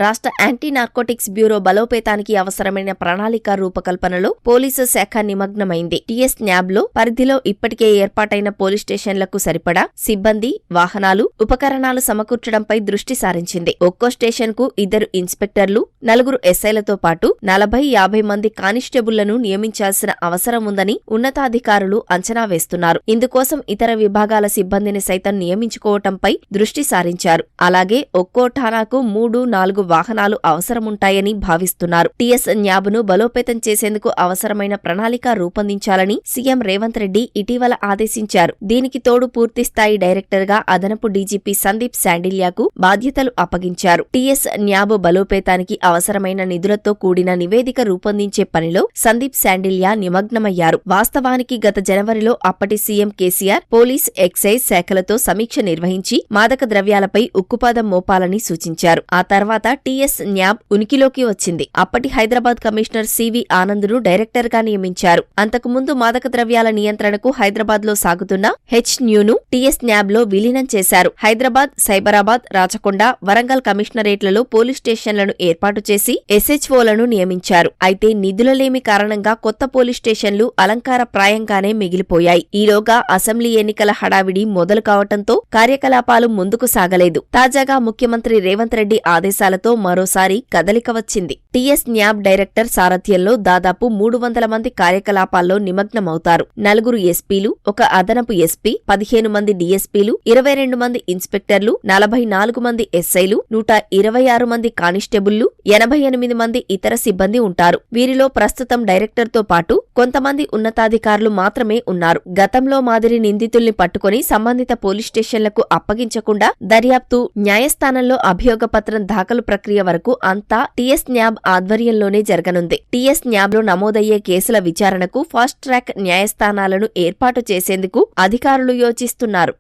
రాష్ట్ర anti narcotics bureau బలోపేతానికి అవసరమైన ప్రణాళిక రూపకల్పనలో పోలీసు శాఖ నిమగ్నమైంది. టీఎస్ న్యాబ్లో పరిధిలో ఇప్పటికే ఏర్పాటైన పోలీస్ స్టేషన్లకు సరిపడా సిబ్బంది, వాహనాలు, ఉపకరణాలు సమకూర్చడంపై దృష్టి సారించింది. ఒక్కో స్టేషన్కు 2 ఇన్స్పెక్టర్లు, 4 ఎస్ఐలతో పాటు 40-50 మంది కానిస్టేబుళ్లను నియమించాల్సిన అవసరం ఉందని ఉన్నతాధికారులు అంచనా వేస్తున్నారు. ఇందుకోసం ఇతర విభాగాల సిబ్బందిని సైతం నియమించుకోవటంపై దృష్టి సారించారు. అలాగే ఒక్కో ఠాణాకు 3-4 వాహనాలు అవసరముంటాయని భావిస్తున్నారు. టీఎస్ న్యాబ్ను బలోపేతం చేసేందుకు అవసరమైన ప్రణాళిక రూపొందించాలని సీఎం రేవంత్ రెడ్డి ఇటీవల ఆదేశించారు. దీనికి తోడు పూర్తిస్థాయి డైరెక్టర్గా అదనపు డీజీపీ సందీప్ శాండిల్యాకు బాధ్యతలు అప్పగించారు. టీఎస్ న్యాబ్ బలోపేతానికి అవసరమైన నిధులతో కూడిన నివేదిక రూపొందించే పనిలో సందీప్ శాండిల్యా నిమగ్నమయ్యారు. వాస్తవానికి గత జనవరిలో అప్పటి సీఎం కేసీఆర్ పోలీస్, ఎక్సైజ్ శాఖలతో సమీక్ష నిర్వహించి మాదక ద్రవ్యాలపై ఉక్కుపాదం మోపాలని సూచించారు. ఆ తర్వాత టీఎస్ న్యాబ్ ఉనికిలోకి వచ్చింది. అప్పటి హైదరాబాద్ కమిషనర్ సివి ఆనంద్ను డైరెక్టర్గా నియమించారు. అంతకుముందు మాదక ద్రవ్యాల నియంత్రణకు హైదరాబాద్లో సాగుతున్న హెచ్న్యూను టీఎస్ న్యాబ్లో విలీనం చేశారు. హైదరాబాద్, సైబరాబాద్, రాచకొండ, వరంగల్ కమిషనరేట్లలో పోలీస్ స్టేషన్లను ఏర్పాటు చేసి ఎస్హెచ్ఓలను నియమించారు. అయితే నిధులలేమి కారణంగా కొత్త పోలీస్ స్టేషన్లు అలంకారప్రాయంగానే మిగిలిపోయాయి. ఈలోగా అసెంబ్లీ ఎన్నికల హడావిడి మొదలు కావటంతో కార్యకలాపాలు ముందుకు సాగలేదు. తాజాగా ముఖ్యమంత్రి రేవంత్ రెడ్డి ఆదేశాలతో మరోసారి కదలిక వచ్చింది. టీఎస్ న్యాబ్ డైరెక్టర్ సారథ్యంలో దాదాపు 300 మంది కార్యకలాపాల్లో నిమగ్నమవుతారు. 4 ఎస్పీలు, 1 అదనపు ఎస్పీ, 15 మంది డీఎస్పీలు, 22 మంది ఇన్స్పెక్టర్లు, 44 మంది ఎస్ఐలు, 126 మంది కానిస్టేబుళ్లు, 88 మంది ఇతర సిబ్బంది ఉంటారు. వీరిలో ప్రస్తుతం డైరెక్టర్తో పాటు కొంతమంది ఉన్నతాధికారులు మాత్రమే ఉన్నారు. గతంలో మాదిరి నిందితుల్ని పట్టుకుని సంబంధిత పోలీస్ స్టేషన్లకు అప్పగించకుండా దర్యాప్తు, న్యాయస్థానంలో అభియోగపత్రం దాఖలు ప్రక్రియ వరకు అంతా టీఎస్ న్యాబ్ ఆధ్వర్యంలోనే జరగనుంది. టీఎస్ న్యాబ్లో నమోదయ్యే కేసుల విచారణకు ఫాస్ట్ ట్రాక్ న్యాయస్థానాలను ఏర్పాటు చేసేందుకు అధికారులు యోచిస్తున్నారు.